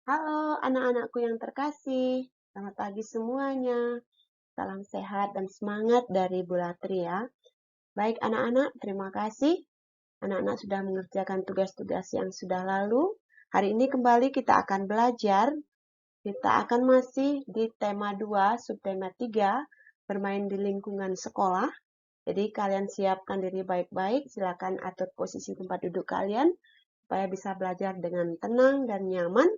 Halo anak-anakku yang terkasih, selamat pagi semuanya. Salam sehat dan semangat dari Bu Latri ya. Baik anak-anak, terima kasih. Anak-anak sudah mengerjakan tugas-tugas yang sudah lalu. Hari ini kembali kita akan belajar. Kita akan masih di tema 2, subtema 3, bermain di lingkungan sekolah. Jadi kalian siapkan diri baik-baik, silakan atur posisi tempat duduk kalian supaya bisa belajar dengan tenang dan nyaman.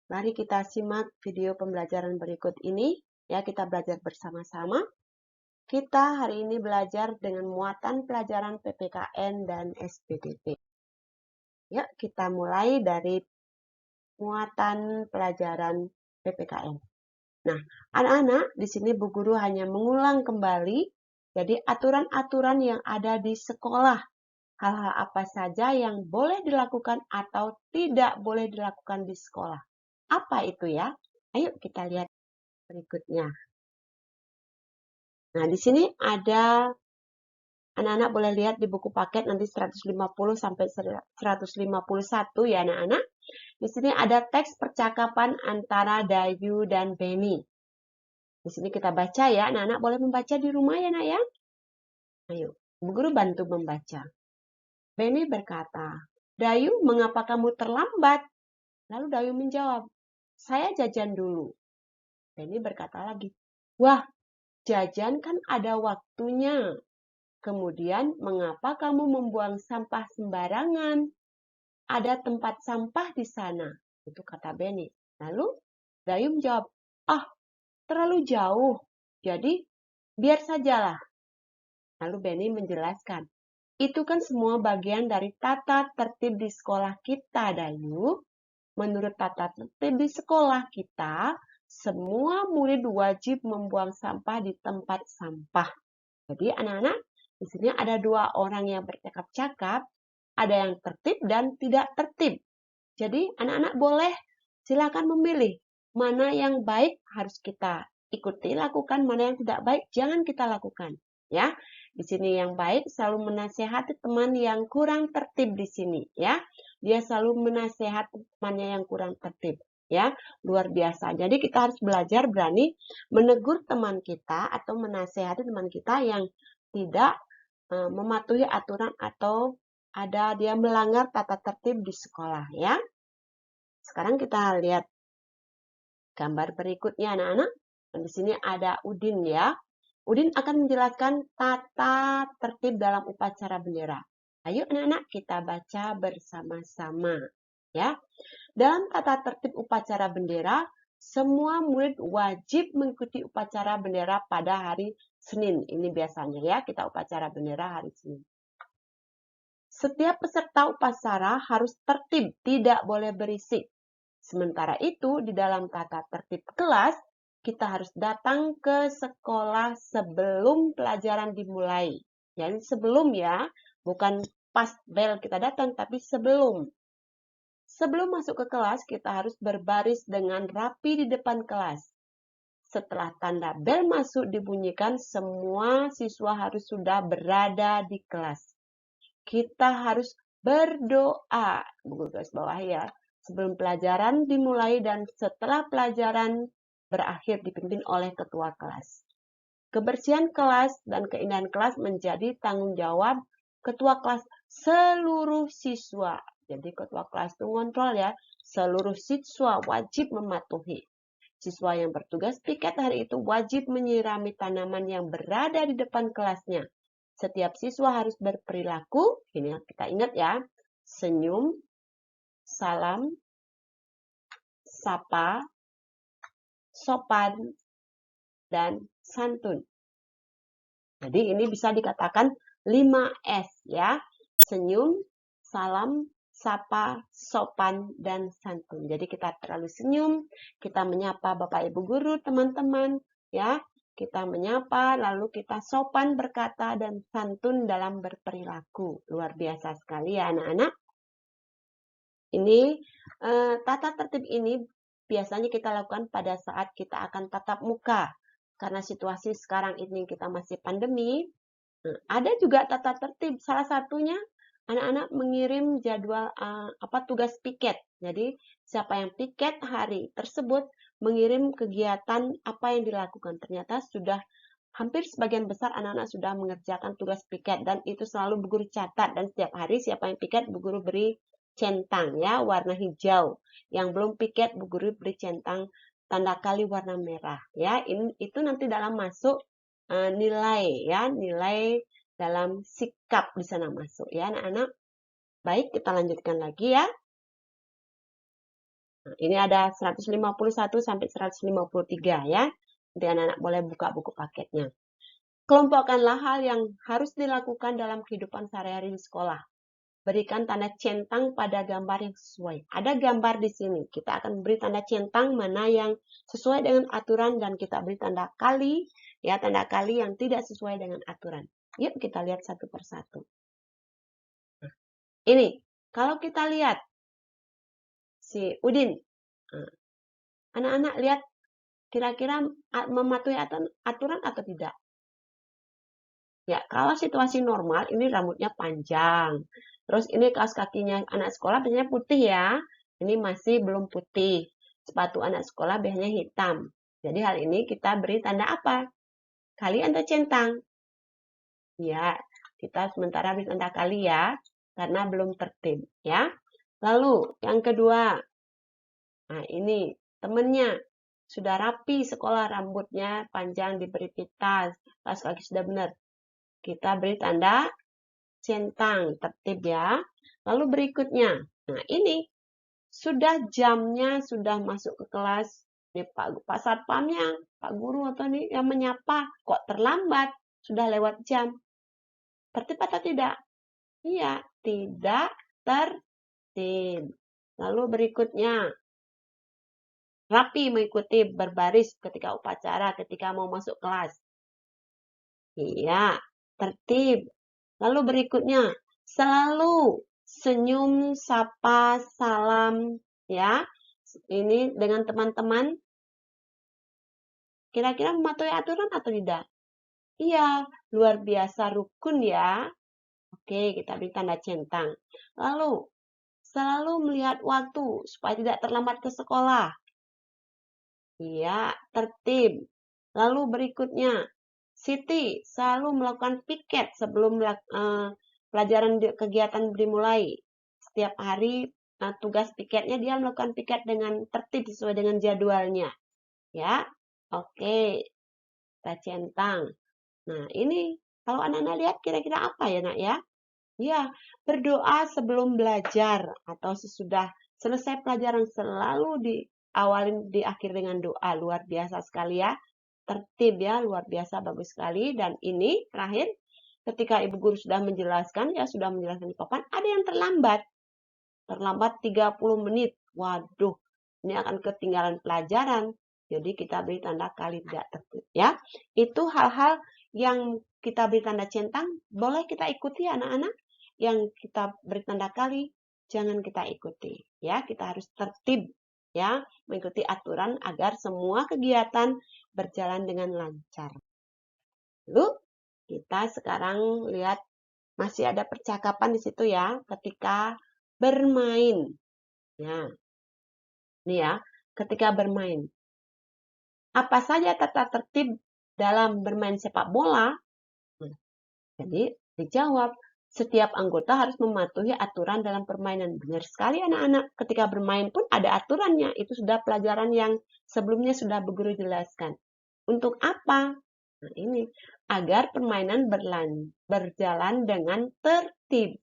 Mari kita simak video pembelajaran berikut ini. Ya, kita belajar bersama-sama. Kita hari ini belajar dengan muatan pelajaran PPKN dan SPDP. Yuk, kita mulai dari muatan pelajaran PPKN. Nah, anak-anak, di sini Bu Guru hanya mengulang kembali, jadi aturan-aturan yang ada di sekolah. Hal-hal apa saja yang boleh dilakukan atau tidak boleh dilakukan di sekolah. Apa itu ya? Ayo kita lihat berikutnya. Nah, di sini ada anak-anak boleh lihat di buku paket nanti 150 sampai 151 ya anak-anak. Di sini ada teks percakapan antara Dayu dan Beni. Di sini kita baca ya, anak-anak boleh membaca di rumah ya nak ya. Ayo, Bu Guru bantu membaca. Beni berkata, "Dayu, mengapa kamu terlambat?" Lalu Dayu menjawab, "Saya jajan dulu." Beni berkata lagi, "Wah, jajan kan ada waktunya. Kemudian, mengapa kamu membuang sampah sembarangan? Ada tempat sampah di sana." Itu kata Beni. Lalu Dayu menjawab, "Ah, terlalu jauh. Jadi, biar sajalah." Lalu Beni menjelaskan, "Itu kan semua bagian dari tata tertib di sekolah kita, Dayu. Menurut tata tertib di sekolah kita, semua murid wajib membuang sampah di tempat sampah." Jadi anak-anak, di sini ada dua orang yang bercakap-cakap, ada yang tertib dan tidak tertib. Jadi anak-anak boleh silakan memilih mana yang baik harus kita ikuti lakukan, mana yang tidak baik jangan kita lakukan. Ya, di sini yang baik selalu menasehati teman yang kurang tertib di sini. Ya, dia selalu menasehati temannya yang kurang tertib. Ya, luar biasa. Jadi kita harus belajar berani menegur teman kita atau menasehati teman kita yang tidak mematuhi aturan atau ada dia melanggar tata tertib di sekolah ya. Sekarang kita lihat gambar berikutnya anak-anak. Di sini ada Udin ya. Udin akan menjelaskan tata tertib dalam upacara bendera. Ayo anak-anak kita baca bersama-sama ya. Dalam tata tertib upacara bendera, semua murid wajib mengikuti upacara bendera pada hari Senin. Ini biasanya ya, kita upacara bendera hari Senin. Setiap peserta upacara harus tertib, tidak boleh berisik. Sementara itu, di dalam tata tertib kelas, kita harus datang ke sekolah sebelum pelajaran dimulai. Jadi sebelum ya, bukan pas bel kita datang, tapi sebelum. Sebelum masuk ke kelas, kita harus berbaris dengan rapi di depan kelas. Setelah tanda bel masuk dibunyikan, semua siswa harus sudah berada di kelas. Kita harus berdoa, buku garis bawah ya, sebelum pelajaran dimulai dan setelah pelajaran berakhir dipimpin oleh ketua kelas. Kebersihan kelas dan keindahan kelas menjadi tanggung jawab ketua kelas seluruh siswa. Jadi ketua kelas itu ngontrol ya, seluruh siswa wajib mematuhi. Siswa yang bertugas piket hari itu wajib menyirami tanaman yang berada di depan kelasnya. Setiap siswa harus berperilaku, ini kita ingat ya, senyum, salam, sapa, sopan, dan santun. Jadi ini bisa dikatakan 5S ya, senyum, salam, sapa, sopan, dan santun. Jadi kita terlalu senyum, kita menyapa Bapak Ibu Guru, teman-teman, ya. Kita menyapa, lalu kita sopan berkata dan santun dalam berperilaku. Luar biasa sekali ya anak-anak. Ini tata tertib ini biasanya kita lakukan pada saat kita akan tatap muka. Karena situasi sekarang ini kita masih pandemi, ada juga tata tertib. Salah satunya anak-anak mengirim jadwal tugas piket. Jadi, siapa yang piket hari tersebut mengirim kegiatan apa yang dilakukan. Ternyata sudah hampir sebagian besar anak-anak sudah mengerjakan tugas piket dan itu selalu Bu Guru catat dan setiap hari siapa yang piket Bu Guru beri centang ya warna hijau. Yang belum piket Bu Guru beri centang tanda kali warna merah ya. Itu nanti dalam masuk nilai ya, nilai dalam sikap di sana masuk ya anak-anak. Baik, kita lanjutkan lagi ya. Nah, ini ada 151 sampai 153 ya. Nanti anak-anak boleh buka buku paketnya. Kelompokkanlah hal yang harus dilakukan dalam kehidupan sehari-hari di sekolah. Berikan tanda centang pada gambar yang sesuai. Ada gambar di sini. Kita akan beri tanda centang mana yang sesuai dengan aturan dan kita beri tanda kali, ya tanda kali yang tidak sesuai dengan aturan. Yuk kita lihat satu persatu. Nah, ini, kalau kita lihat si Udin, anak-anak lihat kira-kira mematuhi aturan atau tidak? Ya, kalau situasi normal, ini rambutnya panjang. Terus ini kaos kakinya anak sekolah biasanya putih ya. Ini masih belum putih. Sepatu anak sekolah biasanya hitam. Jadi hal ini kita beri tanda apa? Kali atau centang? Ya, kita sementara beri tanda kali ya. Karena belum tertib ya. Lalu yang kedua. Nah ini temennya. Sudah rapi sekolah rambutnya panjang diberi pita. Kaos kaki sudah benar. Kita beri tanda centang, tertib ya. Lalu berikutnya, nah ini sudah jamnya, sudah masuk ke kelas. Ini Pak Satpamnya, Pak Guru atau nih yang menyapa, kok terlambat, sudah lewat jam. Tertib atau tidak? Iya, tidak tertib. Lalu berikutnya, rapi mengikuti berbaris ketika upacara, ketika mau masuk kelas. Iya, tertib. Lalu berikutnya, selalu senyum, sapa, salam, ya. Ini dengan teman-teman, kira-kira mematuhi aturan atau tidak? Iya, luar biasa rukun ya. Oke, kita beri tanda centang. Lalu, selalu melihat waktu supaya tidak terlambat ke sekolah. Iya, tertib. Lalu berikutnya, Siti selalu melakukan piket sebelum pelajaran kegiatan dimulai. Setiap hari tugas piketnya dia melakukan piket dengan tertib sesuai dengan jadwalnya. Ya, oke, kita centang. Nah, ini kalau anak-anak lihat kira-kira apa ya nak ya? Ya, berdoa sebelum belajar atau sesudah selesai pelajaran selalu diakhir dengan doa. Luar biasa sekali ya. Tertib ya, luar biasa bagus sekali. Dan ini terakhir, ketika Ibu Guru sudah menjelaskan, ya sudah menjelaskan di papan, ada yang terlambat. Terlambat 30 menit. Waduh, ini akan ketinggalan pelajaran. Jadi kita beri tanda kali tidak tertib ya. Itu hal-hal yang kita beri tanda centang, boleh kita ikuti anak-anak. Yang kita beri tanda kali, jangan kita ikuti. Ya, kita harus tertib ya, mengikuti aturan agar semua kegiatan berjalan dengan lancar. Lalu kita sekarang lihat masih ada percakapan di situ ya, ketika bermain. Ya, ini ya, ketika bermain. Apa saja tata tertib dalam bermain sepak bola? Jadi dijawab, setiap anggota harus mematuhi aturan dalam permainan. Benar sekali anak-anak, ketika bermain pun ada aturannya. Itu sudah pelajaran yang sebelumnya sudah Bu Guru jelaskan. Untuk apa? Nah ini, agar permainan berjalan dengan tertib.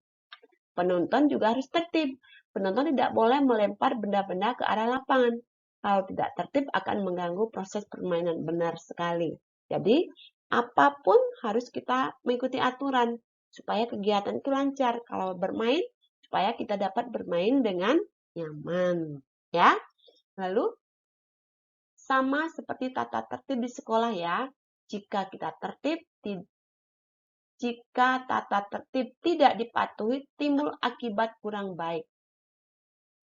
Penonton juga harus tertib. Penonton tidak boleh melempar benda-benda ke arah lapangan. Kalau tidak tertib akan mengganggu proses permainan. Benar sekali. Jadi, apapun harus kita mengikuti aturan supaya kegiatan itu lancar. Kalau bermain, supaya kita dapat bermain dengan nyaman. Ya. Lalu, sama seperti tata tertib di sekolah ya. Jika tata tertib tidak dipatuhi, timbul akibat kurang baik.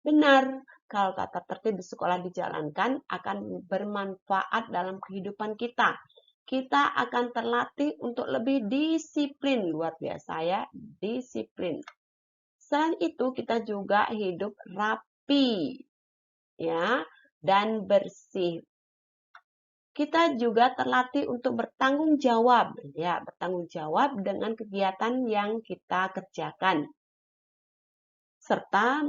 Benar, kalau tata tertib di sekolah dijalankan akan bermanfaat dalam kehidupan kita. Kita akan terlatih untuk lebih disiplin, luar biasa ya, disiplin. Selain itu, kita juga hidup rapi, ya, dan bersih. Kita juga terlatih untuk bertanggung jawab, ya, bertanggung jawab dengan kegiatan yang kita kerjakan, serta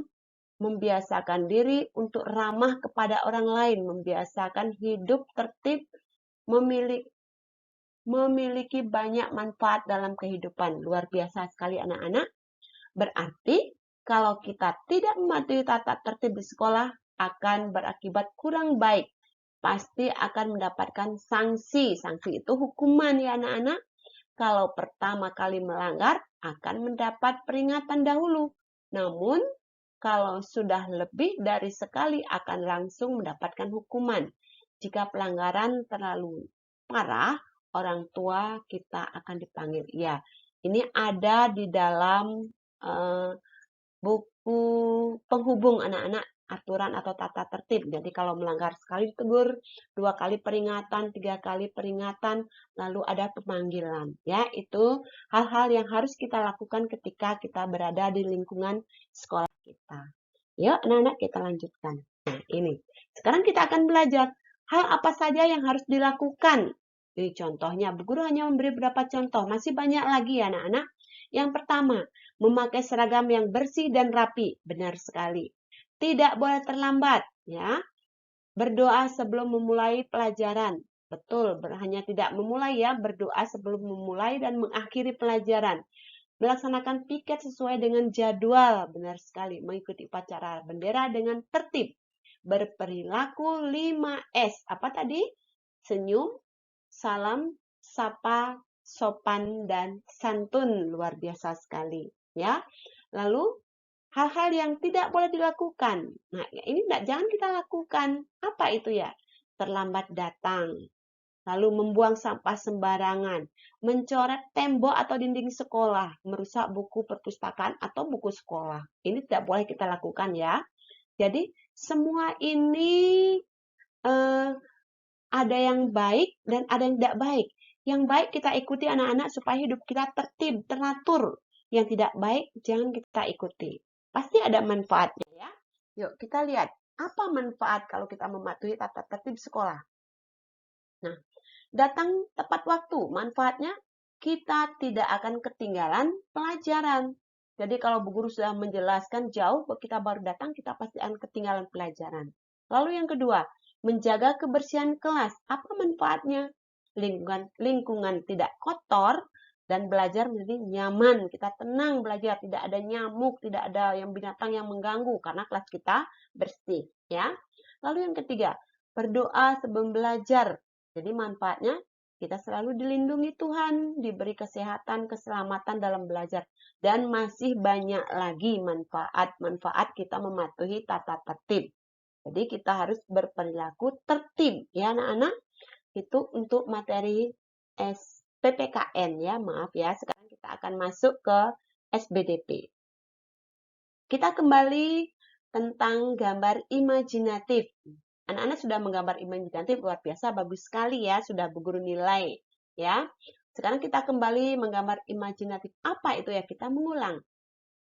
membiasakan diri untuk ramah kepada orang lain, membiasakan hidup tertib, memiliki banyak manfaat dalam kehidupan. Luar biasa sekali anak-anak. Berarti kalau kita tidak mematuhi tata tertib di sekolah akan berakibat kurang baik. Pasti akan mendapatkan sanksi. Sanksi itu hukuman ya anak-anak. Kalau pertama kali melanggar akan mendapat peringatan dahulu. Namun kalau sudah lebih dari sekali akan langsung mendapatkan hukuman. Jika pelanggaran terlalu parah, orang tua kita akan dipanggil. Ya, ini ada di dalam buku penghubung anak-anak, aturan atau tata tertib. Jadi kalau melanggar sekali ditegur, 2 kali peringatan, 3 kali peringatan, lalu ada pemanggilan. Ya, itu hal-hal yang harus kita lakukan ketika kita berada di lingkungan sekolah kita. Yuk anak-anak kita lanjutkan. Nah ini, sekarang kita akan belajar hal apa saja yang harus dilakukan. Jadi contohnya, Bu Guru hanya memberi beberapa contoh, masih banyak lagi ya anak-anak. Yang pertama, memakai seragam yang bersih dan rapi. Benar sekali. Tidak boleh terlambat, ya. Berdoa sebelum memulai pelajaran. Betul, hanya tidak memulai ya, berdoa sebelum memulai dan mengakhiri pelajaran. Melaksanakan piket sesuai dengan jadwal, benar sekali. Mengikuti upacara bendera dengan tertib. Berperilaku 5S. Apa tadi? Senyum, salam, sapa, sopan, dan santun. Luar biasa sekali. Ya. Lalu, hal-hal yang tidak boleh dilakukan. Nah, ini jangan kita lakukan. Apa itu ya? Terlambat datang. Lalu membuang sampah sembarangan, mencoret tembok atau dinding sekolah, merusak buku perpustakaan atau buku sekolah. Ini tidak boleh kita lakukan ya. Jadi semua ini ada yang baik dan ada yang tidak baik. Yang baik kita ikuti anak-anak supaya hidup kita tertib, teratur. Yang tidak baik jangan kita ikuti. Pasti ada manfaatnya ya. Yuk kita lihat apa manfaat kalau kita mematuhi tata tertib sekolah. Nah, datang tepat waktu. Manfaatnya kita tidak akan ketinggalan pelajaran. Jadi kalau Bu Guru sudah menjelaskan jauh, kita baru datang, kita pasti akan ketinggalan pelajaran. Lalu yang kedua, menjaga kebersihan kelas. Apa manfaatnya? Lingkungan tidak kotor dan belajar menjadi nyaman. Kita tenang belajar, tidak ada nyamuk, tidak ada yang binatang yang mengganggu karena kelas kita bersih, ya. Lalu yang ketiga, berdoa sebelum belajar. Jadi manfaatnya kita selalu dilindungi Tuhan, diberi kesehatan, keselamatan dalam belajar. Dan masih banyak lagi manfaat-manfaat kita mematuhi tata tertib. Jadi kita harus berperilaku tertib ya anak-anak. Itu untuk materi PPKN ya, maaf ya. Sekarang kita akan masuk ke SBDP. Kita kembali tentang gambar imajinatif. Anak-anak sudah menggambar imajinatif, luar biasa, bagus sekali ya, sudah Bu Guru nilai. Ya. Sekarang kita kembali menggambar imajinatif. Apa itu ya? Kita mengulang.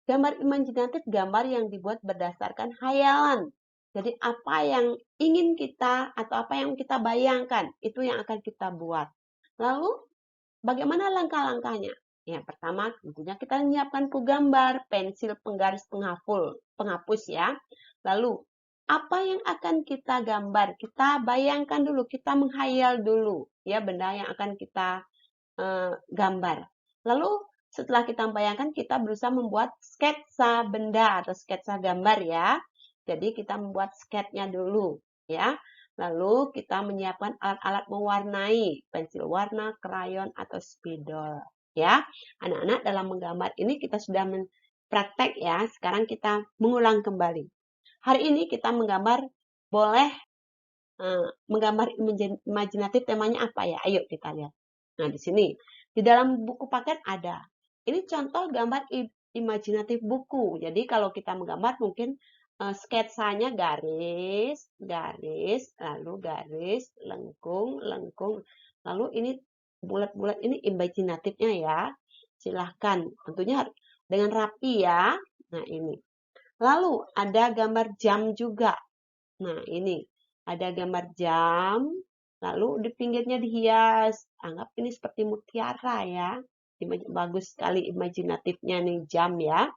Gambar imajinatif, gambar yang dibuat berdasarkan hayalan. Jadi apa yang ingin kita atau apa yang kita bayangkan, itu yang akan kita buat. Lalu, bagaimana langkah-langkahnya? Yang pertama, tentunya kita menyiapkan gambar, pensil, penggaris, penghapus ya. Lalu, apa yang akan kita gambar? Kita bayangkan dulu, kita menghayal dulu ya benda yang akan kita gambar. Lalu setelah kita bayangkan, kita berusaha membuat sketsa benda atau sketsa gambar ya. Jadi kita membuat sketnya dulu ya. Lalu kita menyiapkan alat-alat mewarnai, pensil warna, krayon atau spidol ya. Anak-anak dalam menggambar ini kita sudah praktek ya. Sekarang kita mengulang kembali. Hari ini kita menggambar, boleh menggambar imajinatif, temanya apa ya? Ayo kita lihat. Nah, di sini, di dalam buku paket ada. Ini contoh gambar imajinatif buku. Jadi kalau kita menggambar mungkin sketsanya garis, lalu garis, lengkung. Lalu ini bulat-bulat ini imajinatifnya ya. Silahkan. Tentunya dengan rapi ya. Nah, ini. Lalu ada gambar jam juga. Nah, ini ada gambar jam, lalu di pinggirnya dihias. Anggap ini seperti mutiara ya. Bagus sekali imajinatifnya nih jam ya.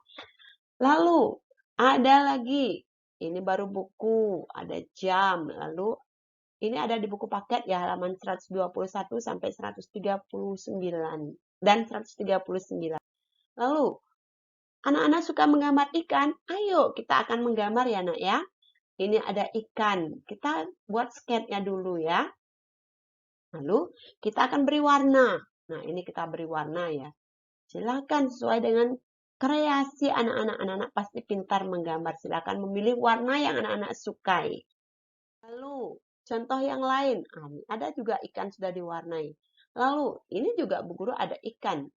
Lalu ada lagi, ini baru buku, ada jam. Lalu ini ada di buku paket ya, halaman 121 sampai 139 dan 139. Lalu anak-anak suka menggambar ikan, ayo kita akan menggambar ya nak ya. Ini ada ikan, kita buat sketnya dulu ya. Lalu kita akan beri warna. Nah ini kita beri warna ya. Silakan sesuai dengan kreasi anak-anak. Anak-anak pasti pintar menggambar. Silakan memilih warna yang anak-anak sukai. Lalu contoh yang lain, ada juga ikan sudah diwarnai. Lalu ini juga Bu Guru ada ikan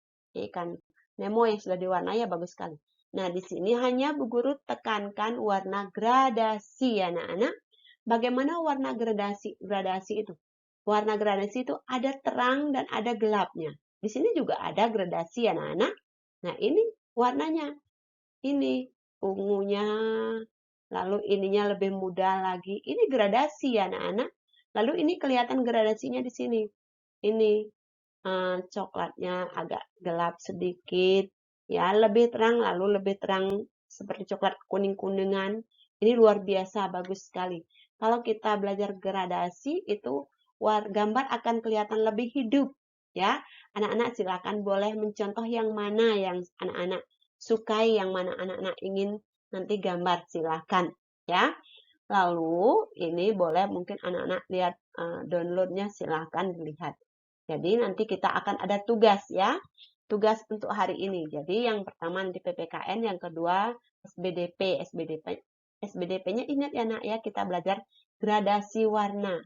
Nemo yang sudah diwarnai ya bagus sekali. Nah di sini hanya Bu Guru tekankan warna gradasi ya anak-anak. Bagaimana warna gradasi itu? Warna gradasi itu ada terang dan ada gelapnya. Di sini juga ada gradasi ya anak-anak. Nah ini warnanya. Ini ungunya. Lalu ininya lebih muda lagi. Ini gradasi ya anak-anak. Lalu ini kelihatan gradasinya di sini. Ini coklatnya agak gelap sedikit. Ya, lebih terang lalu lebih terang seperti coklat kuning-kuningan. Ini luar biasa, bagus sekali. Kalau kita belajar gradasi itu gambar akan kelihatan lebih hidup. Ya, anak-anak silakan boleh mencontoh yang mana yang anak-anak sukai, yang mana anak-anak ingin nanti gambar, silakan ya. Lalu ini boleh mungkin anak-anak lihat downloadnya, silakan dilihat. Jadi nanti kita akan ada tugas ya. Tugas untuk hari ini. Jadi yang pertama nanti PPKN, yang kedua SBDP. SBDP-nya ingat ya nak ya, kita belajar gradasi warna.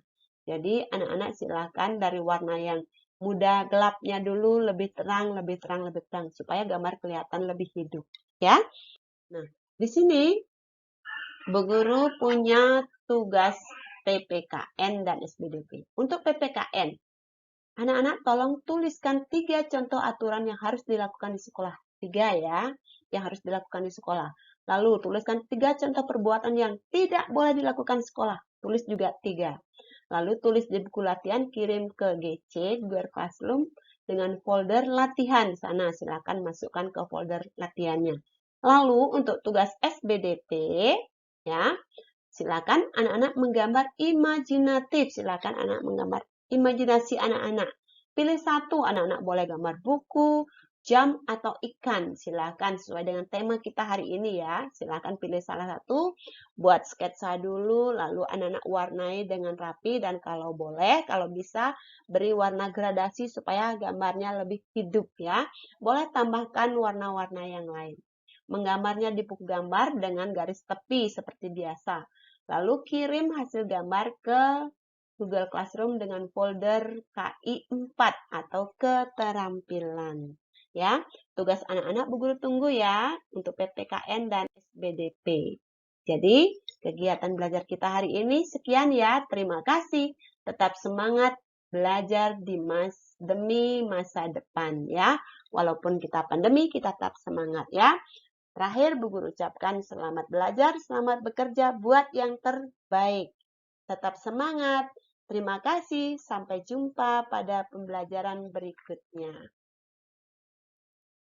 Jadi anak-anak silakan dari warna yang muda gelapnya dulu lebih terang, lebih terang, lebih terang supaya gambar kelihatan lebih hidup ya. Nah, di sini Bu Guru punya tugas PPKN dan SBDP. Untuk PPKN, anak-anak tolong tuliskan 3 contoh aturan yang harus dilakukan di sekolah. 3 ya, yang harus dilakukan di sekolah. Lalu tuliskan 3 contoh perbuatan yang tidak boleh dilakukan di sekolah. Tulis juga 3. Lalu tulis di buku latihan, kirim ke GC, Google Classroom, dengan folder latihan. Di sana silakan masukkan ke folder latihannya. Lalu untuk tugas SBDP, ya, silakan anak-anak menggambar imajinatif. Silakan anak menggambar imajinasi anak-anak. Pilih satu, anak-anak boleh gambar buku, jam, atau ikan. Silakan sesuai dengan tema kita hari ini ya. Silakan pilih salah satu, buat sketsa dulu, lalu anak-anak warnai dengan rapi, dan kalau boleh, kalau bisa, beri warna gradasi supaya gambarnya lebih hidup ya. Boleh tambahkan warna-warna yang lain. Menggambarnya di buku gambar dengan garis tepi seperti biasa. Lalu kirim hasil gambar ke Google Classroom dengan folder KI 4 atau keterampilan. Ya, tugas anak-anak Bu Guru tunggu ya untuk PPKN dan SBDP. Jadi, kegiatan belajar kita hari ini sekian ya. Terima kasih. Tetap semangat belajar demi masa depan ya. Walaupun kita pandemi, kita tetap semangat ya. Terakhir, Bu Guru ucapkan selamat belajar, selamat bekerja buat yang terbaik. Tetap semangat. Terima kasih. Sampai jumpa pada pembelajaran berikutnya.